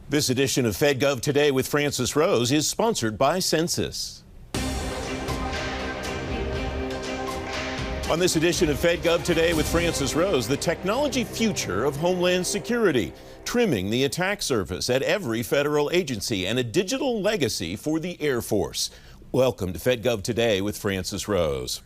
This edition of FedGov Today with Francis Rose is sponsored by Censys. On this edition of FedGov Today with Francis Rose, the technology future of Homeland Security, trimming the attack surface at every federal agency, and a digital legacy for the Air Force. Welcome to FedGov Today with Francis Rose.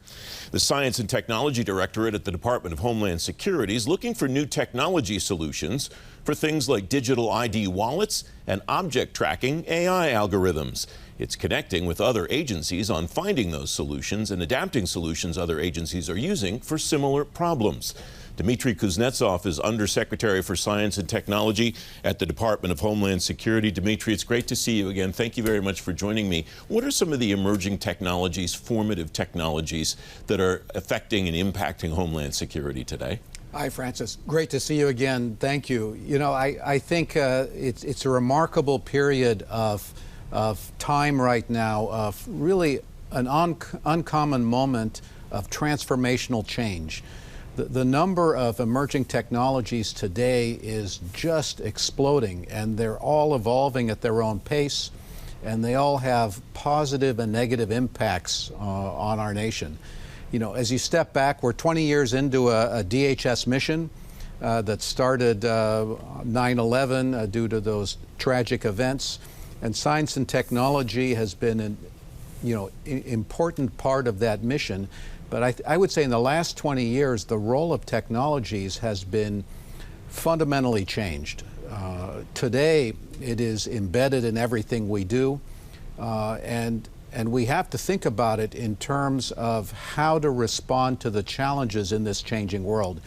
The Science and Technology Directorate at the Department of Homeland Security is looking for new technology solutions for things like digital ID wallets and object tracking AI algorithms. It's connecting with other agencies on finding those solutions and adapting solutions other agencies are using for similar problems. Dimitri Kusnezov is Undersecretary for Science and Technology at the Department of Homeland Security. Dimitri, it's great to see you again. Thank you very much for joining me. What are some of the emerging technologies, formative technologies, that are affecting and impacting Homeland Security today? Hi, Francis. Great to see you again. Thank you. You know, I think it's a remarkable period of time right now, of really an uncommon moment of transformational change. The number of emerging technologies today is just exploding, and they're all evolving at their own pace, and they all have positive and negative impacts on our nation. You know, as you step back, we're 20 years into a DHS mission that started 9/11 due to those tragic events, and science and technology has been an important part of that mission. But I would say in the last 20 years, the role of technologies has been fundamentally changed. Today, it is embedded in everything we do, and we have to think about it in terms of how to respond to the challenges in this changing world.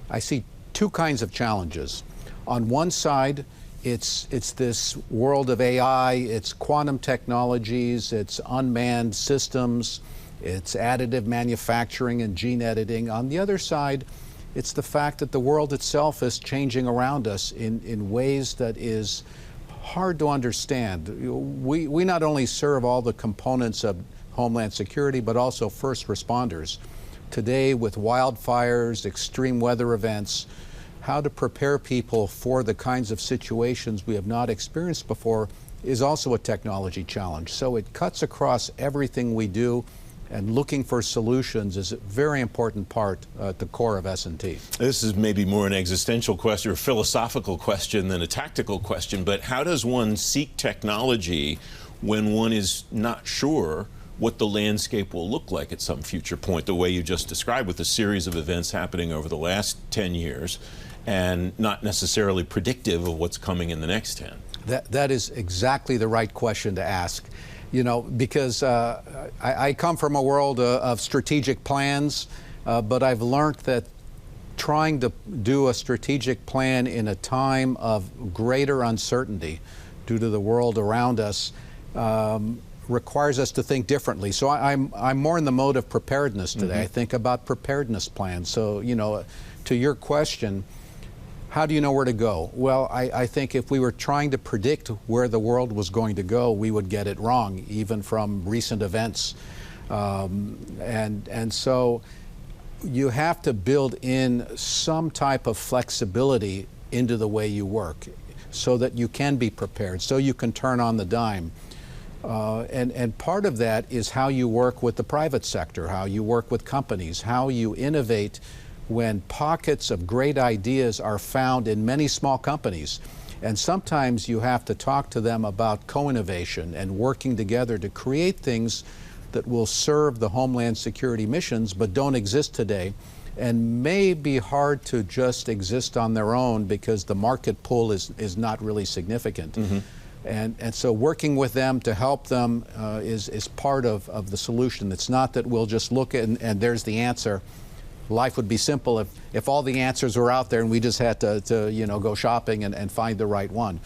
I see two kinds of challenges. On one side, it's this world of AI, it's quantum technologies, it's unmanned systems, it's additive manufacturing and gene editing. On the other side, it's the fact that the world itself is changing around us in ways that is hard to understand. We not only serve all the components of Homeland Security, but also first responders. Today, with wildfires, extreme weather events, how to prepare people for the kinds of situations we have not experienced before is also a technology challenge. So it cuts across everything we do, and looking for solutions is a very important part at the core of S&T. This is maybe more an existential question or philosophical question than a tactical question, but how does one seek technology when one is not sure what the landscape will look like at some future point, the way you just described, with a series of events happening over the last 10 years and not necessarily predictive of what's coming in the next 10? That is exactly the right question to ask. You know, because I come from a world of strategic plans, but I've learned that trying to do a strategic plan in a time of greater uncertainty due to the world around us requires us to think differently. So I'm more in the mode of preparedness today. I think about preparedness plans. So, you know, to your question, how do you know where to go? Well, I think if we were trying to predict where the world was going to go, we would get it wrong, even from recent events. And so you have to build in some type of flexibility into the way you work so that you can be prepared, so you can turn on the dime. And part of that is how you work with the private sector, how you work with companies, how you innovate when pockets of great ideas are found in many small companies. And sometimes you have to talk to them about co-innovation and working together to create things that will serve the Homeland Security missions but don't exist today and may be hard to just exist on their own because the market pull is not really significant. And so working with them to help them is part of the solution. It's not that we'll just look at and there's the answer. Life would be simple if all the answers were out there and we just had to go shopping and find the right one.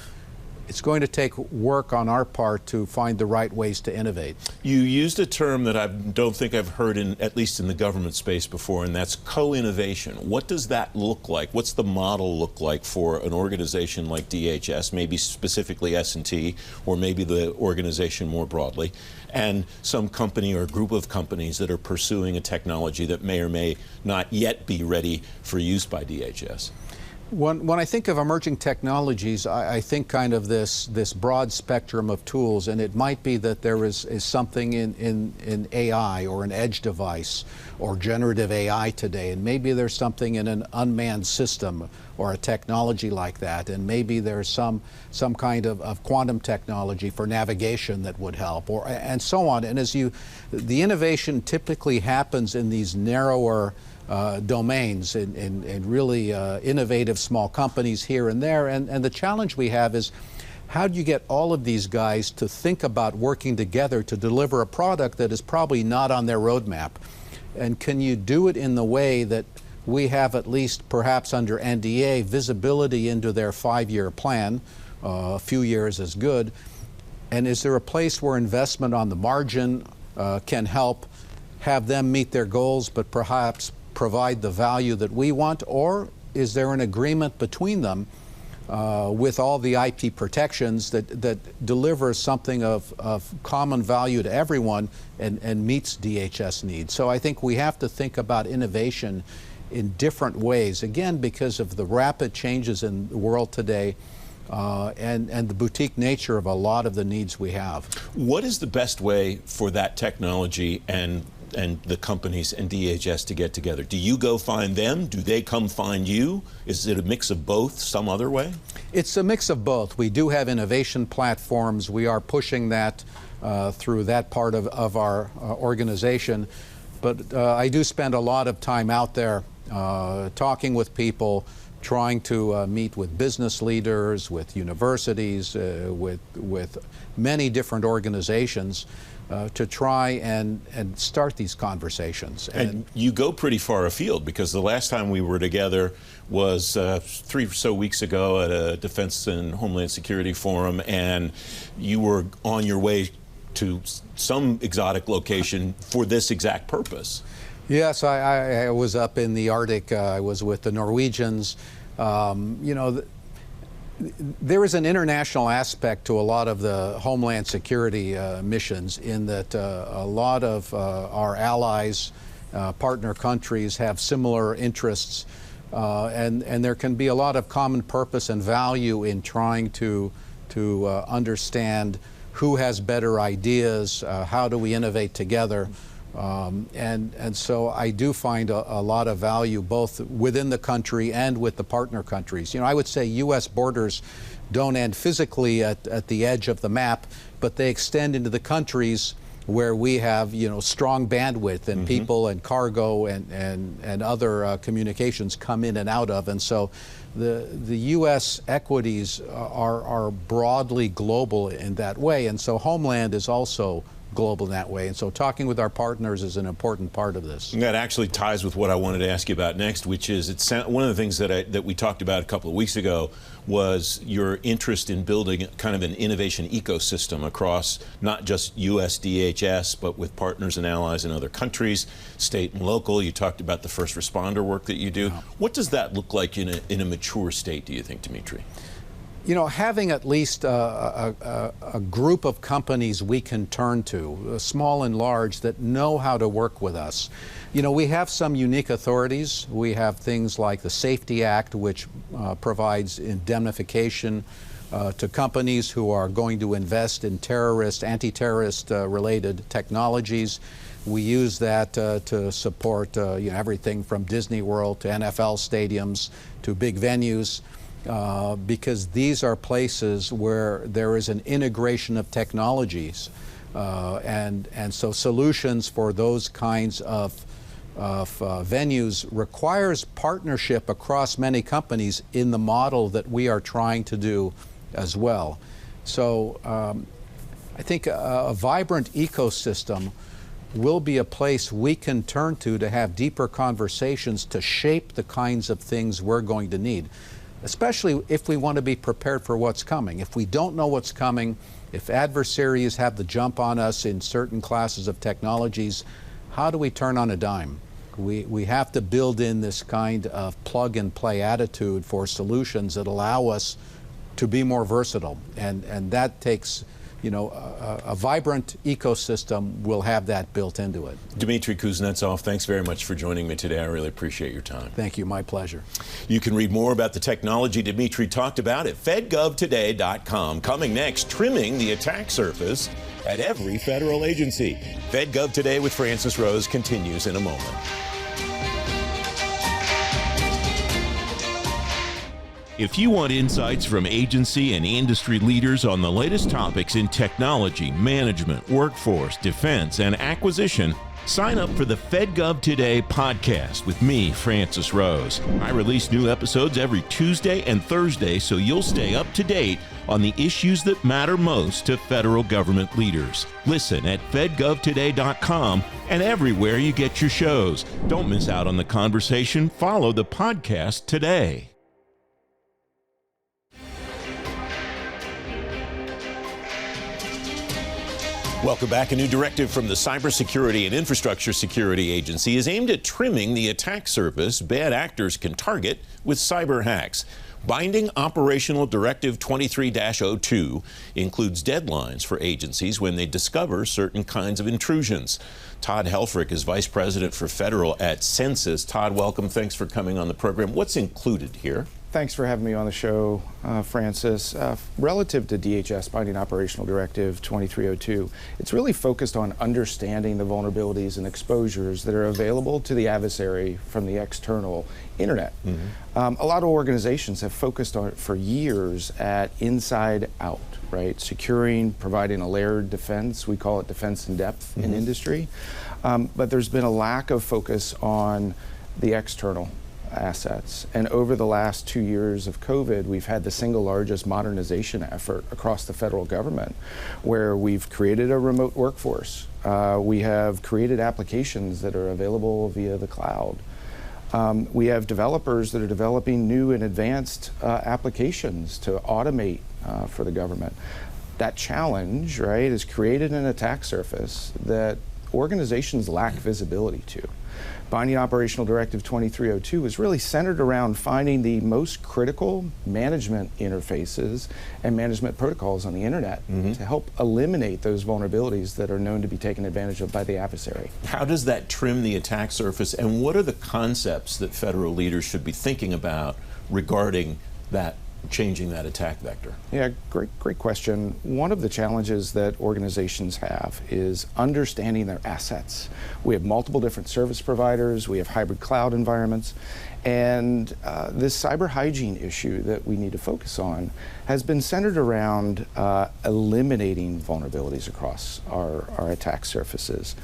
It's going to take work on our part to find the right ways to innovate. You used a term that I don't think I've heard, at least in the government space before, and that's co-innovation. What does that look like? What's the model look like for an organization like DHS, maybe specifically S&T, or maybe the organization more broadly, and some company or group of companies that are pursuing a technology that may or may not yet be ready for use by DHS? When I think of emerging technologies, I think kind of this broad spectrum of tools, and it might be that there is something in AI or an edge device or generative AI today, and maybe there's something in an unmanned system or a technology like that, and maybe there's some kind of quantum technology for navigation that would help, and so on. And the innovation typically happens in these narrower domains in really innovative small companies here and there. And the challenge we have is, how do you get all of these guys to think about working together to deliver a product that is probably not on their roadmap? And can you do it in the way that we have, at least perhaps under NDA, visibility into their 5-year plan? A few years is good. And is there a place where investment on the margin can help have them meet their goals, but perhaps provide the value that we want? Or is there an agreement between them with all the IP protections that delivers something of common value to everyone and meets DHS needs? So I think we have to think about innovation in different ways, again, because of the rapid changes in the world today and the boutique nature of a lot of the needs we have. What is the best way for that technology and the companies and DHS to get together? Do you go find them? Do they come find you? Is it a mix of both, some other way? It's a mix of both. We do have innovation platforms. We are pushing that through that part of our organization. But I do spend a lot of time out there talking with people, trying to meet with business leaders, with universities, with many different organizations, to try and start these conversations. And you go pretty far afield, because the last time we were together was 3 or so weeks ago at a Defense and Homeland Security Forum, and you were on your way to some exotic location for this exact purpose. Yes, I was up in the Arctic. I was with the Norwegians. You know, there is an international aspect to a lot of the Homeland Security missions, in that a lot of our allies, partner countries, have similar interests, and there can be a lot of common purpose and value in trying to understand who has better ideas, how do we innovate together. And so I do find a lot of value both within the country and with the partner countries. You know, I would say U.S. borders don't end physically at the edge of the map, but they extend into the countries where we have, you know, strong bandwidth and people and cargo and other communications come in and out of. And so the U.S. equities are broadly global in that way. And so Homeland is also global in that way, and so talking with our partners is an important part of this. And that actually ties with what I wanted to ask you about next, which is one of the things that we talked about a couple of weeks ago was your interest in building kind of an innovation ecosystem across not just U.S. DHS, but with partners and allies in other countries, state and local. You talked about the first responder work that you do. Yeah. What does that look like in a mature state, do you think, Dimitri? You know, having at least a group of companies we can turn to, small and large, that know how to work with us. You know, we have some unique authorities. We have things like the Safety Act, which provides indemnification to companies who are going to invest in anti-terrorist related technologies. We use that to support you know, everything from Disney World to NFL stadiums to big venues. Because these are places where there is an integration of technologies, and so solutions for those kinds of venues requires partnership across many companies in the model that we are trying to do as well. So I think a vibrant ecosystem will be a place we can turn to have deeper conversations to shape the kinds of things we're going to need, especially if we want to be prepared for what's coming. If we don't know what's coming, if adversaries have the jump on us in certain classes of technologies, how do we turn on a dime? We have to build in this kind of plug-and-play attitude for solutions that allow us to be more versatile, and that takes a vibrant ecosystem will have that built into it. Dimitri Kusnezov, thanks very much for joining me today. I really appreciate your time. Thank you. My pleasure. You can read more about the technology Dimitri talked about at fedgovtoday.com. Coming next, trimming the attack surface at every federal agency. FedGov Today with Francis Rose continues in a moment. If you want insights from agency and industry leaders on the latest topics in technology, management, workforce, defense, and acquisition, sign up for the FedGov Today podcast with me, Francis Rose. I release new episodes every Tuesday and Thursday, so you'll stay up to date on the issues that matter most to federal government leaders. Listen at fedgovtoday.com and everywhere you get your shows. Don't miss out on the conversation. Follow the podcast today. Welcome back. A new directive from the Cybersecurity and Infrastructure Security Agency is aimed at trimming the attack surface bad actors can target with cyber hacks. Binding Operational Directive 23-02 includes deadlines for agencies when they discover certain kinds of intrusions. Todd Helfrich is Vice President for Federal at Censys. Todd, welcome. Thanks for coming on the program. What's included here? Thanks for having me on the show, Francis. Relative to DHS Binding Operational Directive 2302, it's really focused on understanding the vulnerabilities and exposures that are available to the adversary from the external internet. A lot of organizations have focused on it for years at inside out, right? Securing, providing a layered defense. We call it defense in depth in industry. But there's been a lack of focus on the external assets. And over the last 2 years of COVID, we've had the single largest modernization effort across the federal government, where we've created a remote workforce. We have created applications that are available via the cloud. We have developers that are developing new and advanced applications to automate for the government. That challenge, right, has created an attack surface that organizations lack visibility to. Binding Operational Directive 2302 is really centered around finding the most critical management interfaces and management protocols on the internet to help eliminate those vulnerabilities that are known to be taken advantage of by the adversary. How does that trim the attack surface, and what are the concepts that federal leaders should be thinking about regarding that, changing that attack vector? Yeah, great question. One of the challenges that organizations have is understanding their assets. We have multiple different service providers, we have hybrid cloud environments, and this cyber hygiene issue that we need to focus on has been centered around eliminating vulnerabilities across our attack surfaces.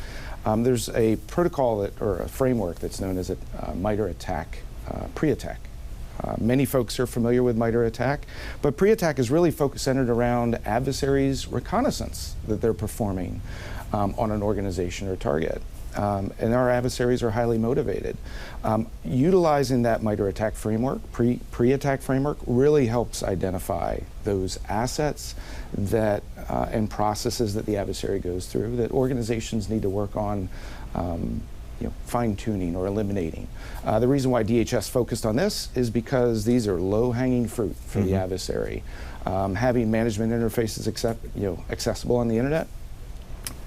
There's a protocol or a framework that's known as a MITRE ATT&CK, pre-attack. Many folks are familiar with MITRE ATT&CK, but pre-attack is really centered around adversaries' reconnaissance that they're performing on an organization or target. And our adversaries are highly motivated. Utilizing that MITRE ATT&CK framework, pre-attack framework, really helps identify those assets that and processes that the adversary goes through that organizations need to work on fine-tuning or eliminating. The reason why DHS focused on this is because these are low-hanging fruit for the adversary. Having management interfaces accessible on the internet,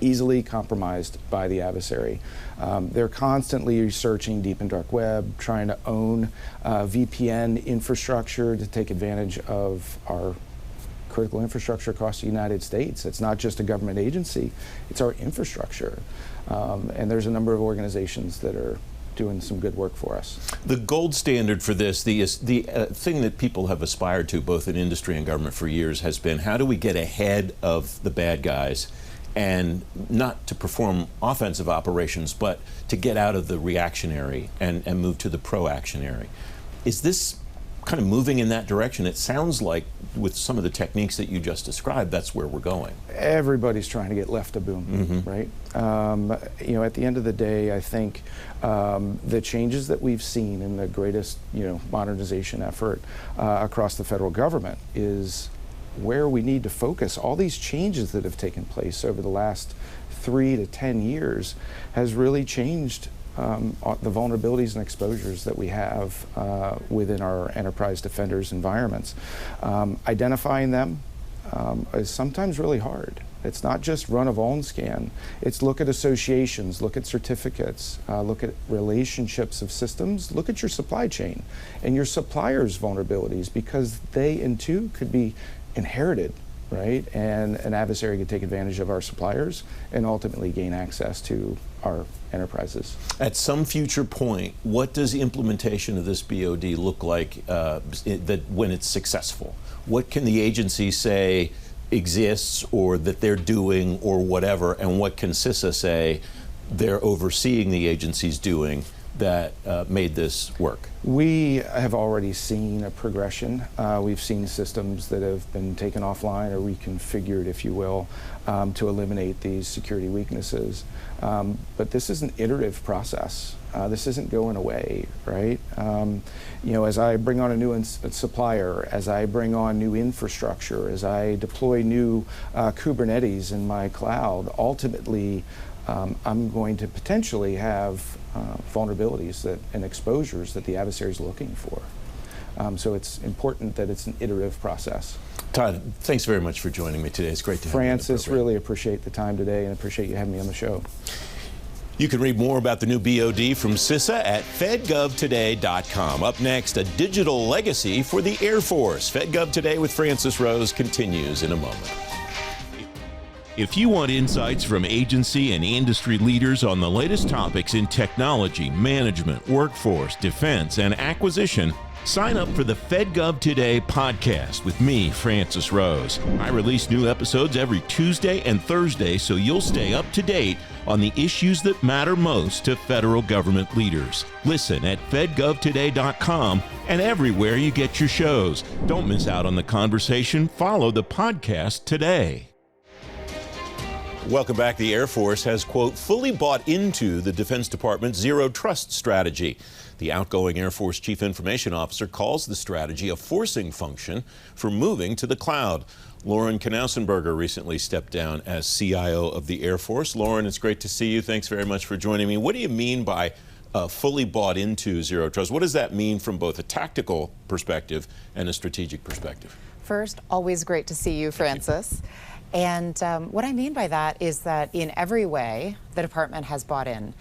easily compromised by the adversary. They're constantly researching deep and dark web, trying to own VPN infrastructure to take advantage of our critical infrastructure across the United States. It's not just a government agency, it's our infrastructure. And there's a number of organizations that are doing some good work for us. The gold standard for this, the thing that people have aspired to, both in industry and government for years, has been how do we get ahead of the bad guys and not to perform offensive operations, but to get out of the reactionary and move to the proactionary. Is this kind of moving in that direction? It sounds like with some of the techniques that you just described, that's where we're going. Everybody's trying to get left to boom, right? At the end of the day, I think the changes that we've seen in the greatest, modernization effort across the federal government is where we need to focus. All these changes that have taken place over the last 3 to 10 years has really changed the vulnerabilities and exposures that we have within our enterprise defenders environments. Identifying them, is sometimes really hard. It's not just run a vuln scan. It's look at associations, look at certificates, look at relationships of systems, look at your supply chain and your suppliers' vulnerabilities, because they, in too, could be inherited, right? And an adversary could take advantage of our suppliers and ultimately gain access to our enterprises. At some future point, what does the implementation of this BOD look like that when it's successful? What can the agency say exists or that they're doing or whatever, and what can CISA say they're overseeing the agencies doing that made this work? We have already seen a progression. We've seen systems that have been taken offline or reconfigured, if you will, to eliminate these security weaknesses. But this is an iterative process. This isn't going away, right? You know, as I bring on a new supplier, as I bring on new infrastructure, as I deploy new Kubernetes in my cloud, ultimately I'm going to potentially have vulnerabilities and exposures that the adversary is looking for. So it's important that it's an iterative process. Todd, thanks very much for joining me today. It's great to have you on the Francis, program. really appreciate the time today and appreciate you having me on the show. You can read more about the new BOD from CISA at fedgovtoday.com. Up next, a digital legacy for the Air Force. FedGov Today with Francis Rose continues in a moment. If you want insights from agency and industry leaders on the latest topics in technology, management, workforce, defense, and acquisition, sign up for the FedGov Today podcast with me, Francis Rose. I release new episodes every Tuesday and Thursday, so you'll stay up to date on the issues that matter most to federal government leaders. Listen at fedgovtoday.com and everywhere you get your shows. Don't miss out on the conversation. Follow the podcast today. Welcome back. The Air Force has, quote, fully bought into the Defense Department's zero trust strategy. The outgoing Air Force Chief Information Officer calls the strategy a forcing function for moving to the cloud. Lauren Knausenberger recently stepped down as CIO of the Air Force. Lauren, it's great to see you. Thanks very much for joining me. What do you mean by fully bought into zero trust? What does that mean from both a tactical perspective and a strategic perspective? First, always great to see you, Francis. And what I mean by that is that in every way, the department has bought in,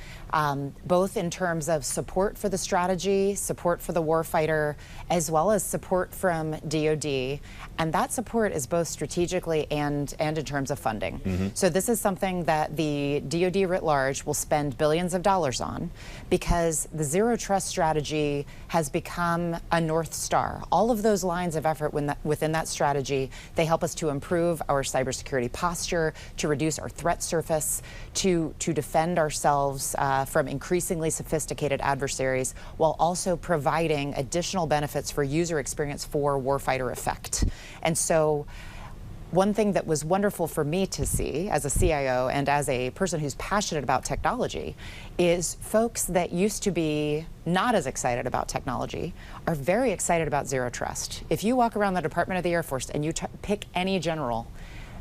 both in terms of support for the strategy, support for the warfighter, as well as support from DoD. And that support is both strategically and in terms of funding. Mm-hmm. So this is something that the DoD writ large will spend billions of dollars on, because the zero trust strategy has become a North Star. All of those lines of effort within that strategy, they help us to improve our cybersecurity posture, to reduce our threat surface, to defend ourselves from increasingly sophisticated adversaries, while also providing additional benefits for user experience for warfighter effect. And so one thing that was wonderful for me to see as a CIO and as a person who's passionate about technology is folks that used to be not as excited about technology are very excited about zero trust. If you walk around the Department of the Air Force and you pick any general,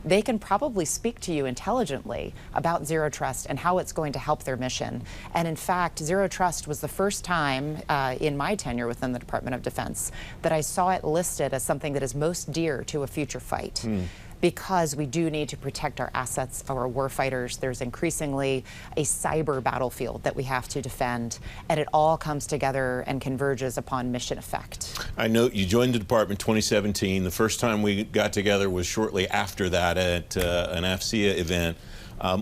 they can probably speak to you intelligently about zero trust and how it's going to help their mission. And in fact, zero trust was the first time in my tenure within the Department of Defense that I saw it listed as something that is most dear to a future fight. Because we do need to protect our assets, our warfighters. There's increasingly a cyber battlefield that we have to defend, and it all comes together and converges upon mission effect. I know you joined the department 2017. The first time we got together was shortly after that at an AFCEA event.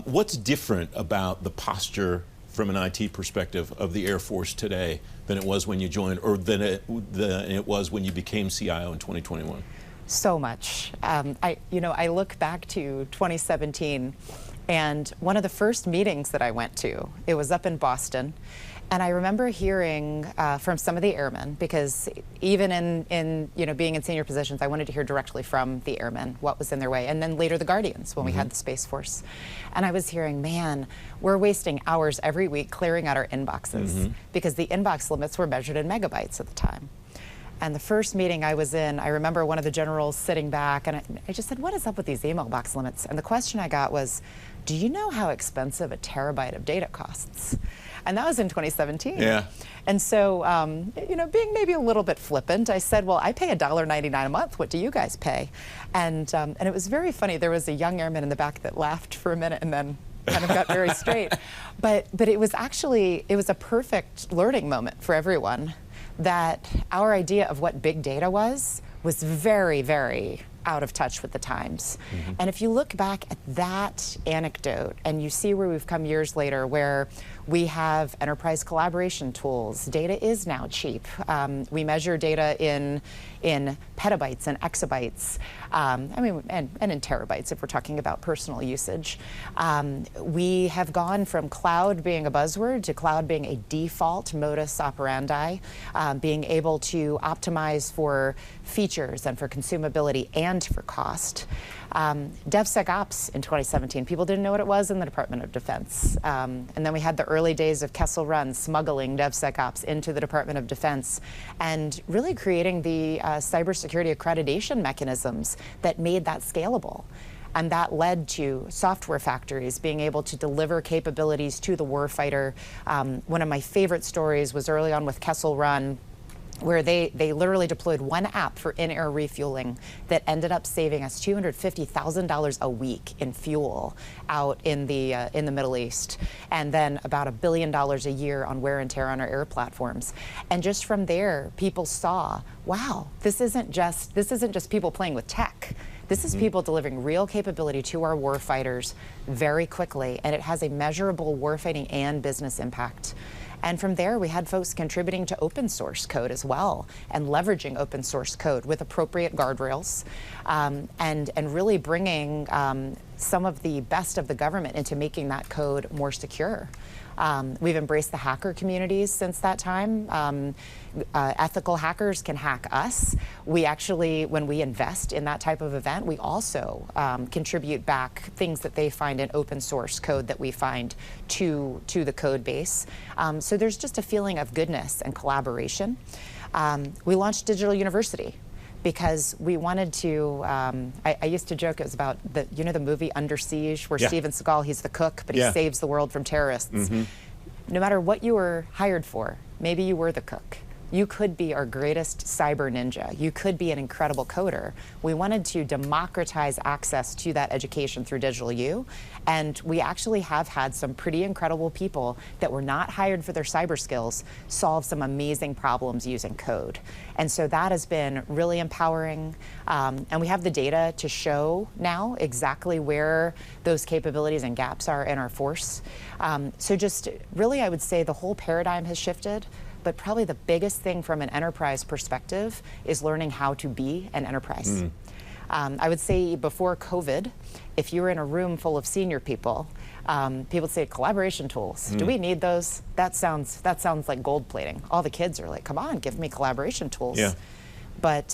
What's different about the posture from an IT perspective of the Air Force today than it was when you joined, or than it was when you became CIO in 2021? So much. I look back to 2017, and one of the first meetings that I went to, it was up in Boston, and I remember hearing from some of the airmen, because even in being in senior positions, I wanted to hear directly from the airmen what was in their way, and then later the Guardians when we had the Space Force. And I was hearing, man, we're wasting hours every week clearing out our inboxes, because the inbox limits were measured in megabytes at the time. And the first meeting I was in, I remember one of the generals sitting back, and I just said, what is up with these email box limits? And the question I got was, do you know how expensive a terabyte of data costs? And that was in 2017. Yeah. And so, you know, being maybe a little bit flippant, I said, well, I pay $1.99 a month. What do you guys pay? And it was very funny. There was a young airman in the back that laughed for a minute and then kind of got very straight. But it was actually, it was a perfect learning moment for everyone, that our idea of what big data was very, very out of touch with the times. Mm-hmm. And if you look back at that anecdote and you see where we've come years later, where we have enterprise collaboration tools, data is now cheap. We measure data in petabytes and exabytes, and in terabytes if we're talking about personal usage. We have gone from cloud being a buzzword to cloud being a default modus operandi, being able to optimize for features and for consumability and for cost. DevSecOps in 2017, people didn't know what it was in the Department of Defense. And then we had the early days of Kessel Run smuggling DevSecOps into the Department of Defense and really creating the cybersecurity accreditation mechanisms that made that scalable. And that led to software factories being able to deliver capabilities to the warfighter. One of my favorite stories was early on with Kessel Run, where they literally deployed one app for in-air refueling that ended up saving us $250,000 a week in fuel out in the Middle East, and then about $1 billion a year on wear and tear on our air platforms. And just from there, people saw, wow, this isn't just people playing with tech. This is people delivering real capability to our warfighters very quickly, and it has a measurable warfighting and business impact. And from there, we had folks contributing to open source code as well, and leveraging open source code with appropriate guardrails, and really bringing some of the best of the government into making that code more secure. We've embraced the hacker communities since that time. Ethical hackers can hack us. We actually, when we invest in that type of event, we also contribute back things that they find in open source code that we find to the code base. So there's just a feeling of goodness and collaboration. We launched Digital University because we wanted to, I used to joke it was about the movie Under Siege, where Steven Seagal, he's the cook, but he saves the world from terrorists. Mm-hmm. No matter what you were hired for, maybe you were the cook. You could be our greatest cyber ninja. You could be an incredible coder. We wanted to democratize access to that education through Digital U, and we actually have had some pretty incredible people that were not hired for their cyber skills solve some amazing problems using code. And so that has been really empowering, and we have the data to show now exactly where those capabilities and gaps are in our force. So just really, I would say the whole paradigm has shifted. But probably the biggest thing from an enterprise perspective is learning how to be an enterprise. I would say before COVID, if you were in a room full of senior people, people would say collaboration tools. Do we need those? That sounds like gold plating. All the kids are like, come on, give me collaboration tools. Yeah. But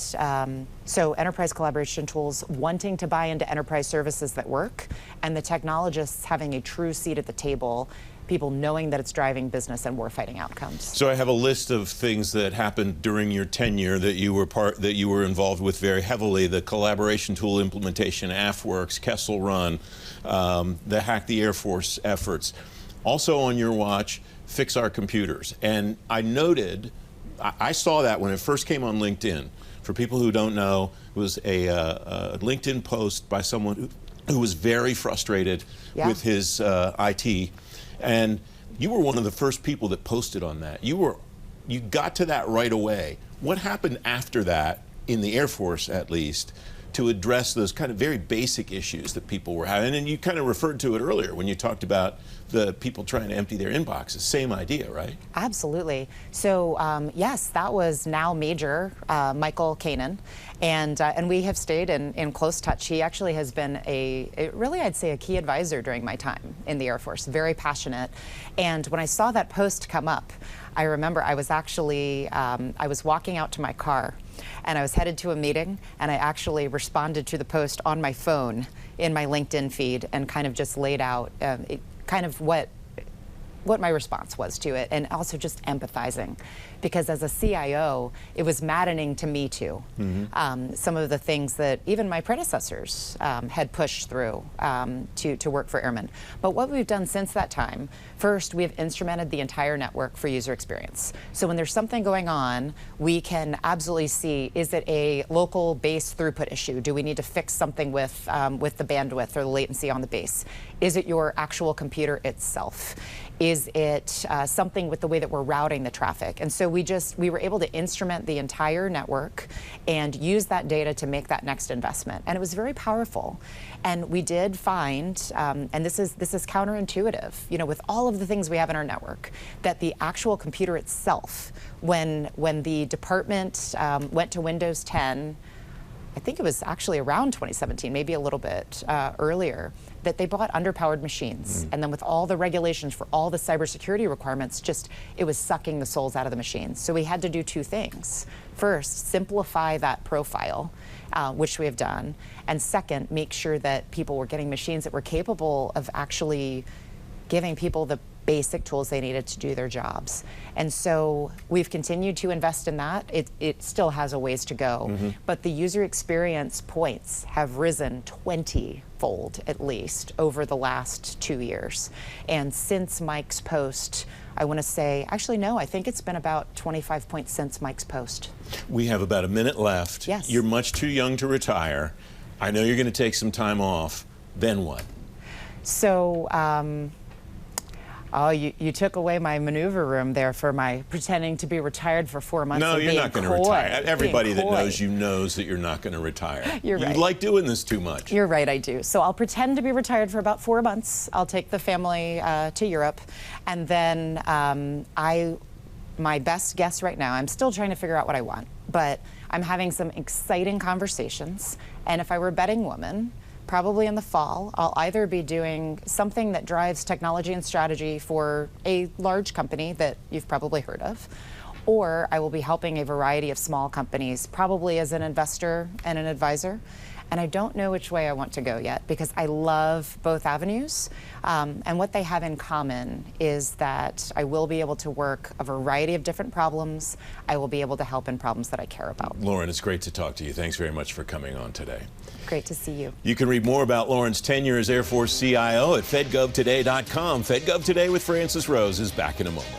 so enterprise collaboration tools, wanting to buy into enterprise services that work, and the technologists having a true seat at the table, people knowing that it's driving business and warfighting outcomes. So I have a list of things that happened during your tenure that you were involved with very heavily: the collaboration tool implementation, AFWorks, Kessel Run, the Hack the Air Force efforts. Also on your watch, Fix Our Computers. And I noted, I saw that when it first came on LinkedIn. For people who don't know, it was a LinkedIn post by someone who was very frustrated with his IT. And you were one of the first people that posted on that. You got to that right away. What happened after that, in the Air Force at least, to address those kind of very basic issues that people were having? And you kind of referred to it earlier when you talked about the people trying to empty their inboxes. Same idea, right? Absolutely. So yes, that was now Major Michael Kanan, and we have stayed in close touch. He actually has been really, I'd say, a key advisor during my time in the Air Force. Very passionate. And when I saw that post come up, I remember I was actually I was walking out to my car, and I was headed to a meeting, and I actually responded to the post on my phone in my LinkedIn feed and kind of just laid out kind of what what my response was to it, and also just empathizing, because as a CIO, it was maddening to me too. Some of the things that even my predecessors had pushed through to work for airmen. But what we've done since that time, first, we have instrumented the entire network for user experience. So when there's something going on, we can absolutely see, is it a local base throughput issue? Do we need to fix something with the bandwidth or the latency on the base? Is it your actual computer itself? Is it something with the way that we're routing the traffic? And so we were able to instrument the entire network and use that data to make that next investment. And it was very powerful. And we did find, and this is counterintuitive, you know, with all of the things we have in our network, that the actual computer itself, when the department went to Windows 10, I think it was actually around 2017, maybe a little bit earlier, that they bought underpowered machines. And then with all the regulations for all the cybersecurity requirements, it was sucking the souls out of the machines. So we had to do two things. First, simplify that profile, which we have done. And second, make sure that people were getting machines that were capable of actually giving people the basic tools they needed to do their jobs. And so we've continued to invest in that. It still has a ways to go, but the user experience points have risen 20-fold at least over the last 2 years. And since Mike's post, I want to say, actually no, I think it's been about 25 points since Mike's post. We have about a minute left. Yes. You're much too young to retire. I know you're going to take some time off. Then what? So, oh, you took away my maneuver room there for my pretending to be retired for 4 months. No, you're not going to retire. Everybody that knows you knows that you're not going to retire. You're right. You like doing this too much. You're right, I do. So I'll pretend to be retired for about 4 months. I'll take the family to Europe. And then my best guess right now, I'm still trying to figure out what I want, but I'm having some exciting conversations. And if I were a betting woman, probably in the fall, I'll either be doing something that drives technology and strategy for a large company that you've probably heard of, or I will be helping a variety of small companies, probably as an investor and an advisor. And I don't know which way I want to go yet, because I love both avenues. And what they have in common is that I will be able to work a variety of different problems. I will be able to help in problems that I care about. Lauren, it's great to talk to you. Thanks very much for coming on today. Great to see you. You can read more about Lauren's tenure as Air Force CIO at fedgovtoday.com. FedGov Today with Francis Rose is back in a moment.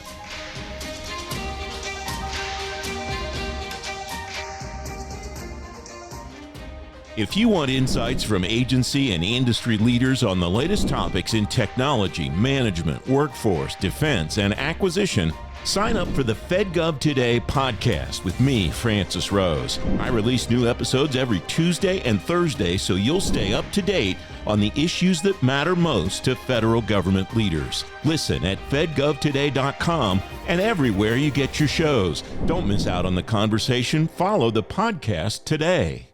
If you want insights from agency and industry leaders on the latest topics in technology, management, workforce, defense, and acquisition, sign up for the FedGov Today podcast with me, Francis Rose. I release new episodes every Tuesday and Thursday, so you'll stay up to date on the issues that matter most to federal government leaders. Listen at fedgovtoday.com and everywhere you get your shows. Don't miss out on the conversation. Follow the podcast today.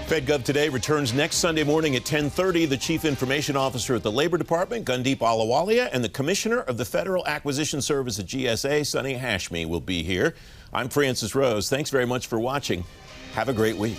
FedGov Today returns next Sunday morning at 10:30. The Chief Information Officer at the Labor Department, Gundeep Ahluwalia, and the Commissioner of the Federal Acquisition Service at GSA, Sunny Hashmi, will be here. I'm Francis Rose. Thanks very much for watching. Have a great week.